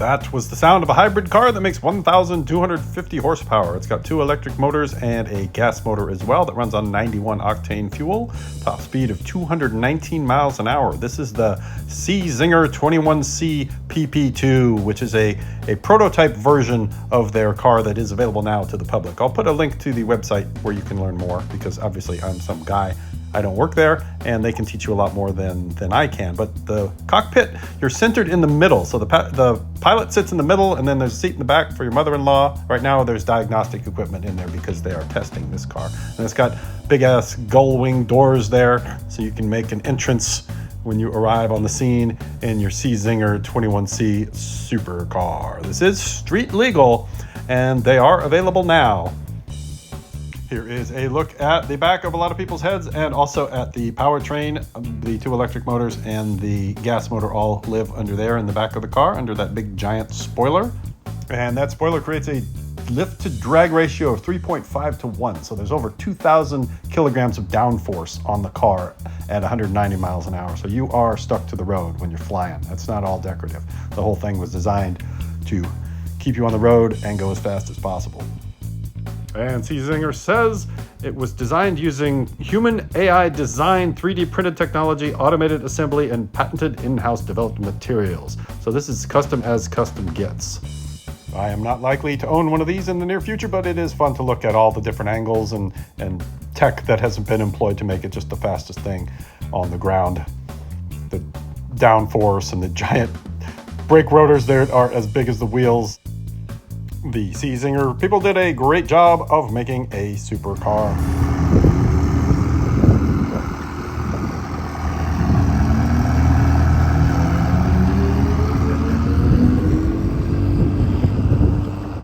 That was the sound of a hybrid car that makes 1,250 horsepower. It's got 2 electric motors and a gas motor as well that runs on 91 octane fuel. Top speed of 219 miles an hour. This is the Czinger 21C PP2, which is a prototype version of their car that is available now to the public. I'll put a link to the website where you can learn more, because obviously I'm some guy. I don't work there, and they can teach you a lot more than I can. But the cockpit, you're centered in the middle. So the pilot sits in the middle, and then there's a seat in the back for your mother-in-law. Right now, there's diagnostic equipment in there because they are testing this car. And it's got big-ass gull-wing doors there, so you can make an entrance when you arrive on the scene in your Czinger 21C supercar. This is street legal, and they are available now. Here is a look at the back of a lot of people's heads, and also at the powertrain. The 2 electric motors and the gas motor all live under there in the back of the car, under that big giant spoiler. And that spoiler creates a lift to drag ratio of 3.5 to 1. So there's over 2,000 kilograms of downforce on the car at 190 miles an hour. So you are stuck to the road when you're flying. That's not all decorative. The whole thing was designed to keep you on the road and go as fast as possible. And Czinger says it was designed using human AI design, 3D printed technology, automated assembly, and patented in-house developed materials. So this is custom as custom gets. I am not likely to own one of these in the near future, but it is fun to look at all the different angles and tech that hasn't been employed to make it just the fastest thing on the ground. The downforce and the giant brake rotors there are as big as the wheels. The Czinger people did a great job of making a supercar.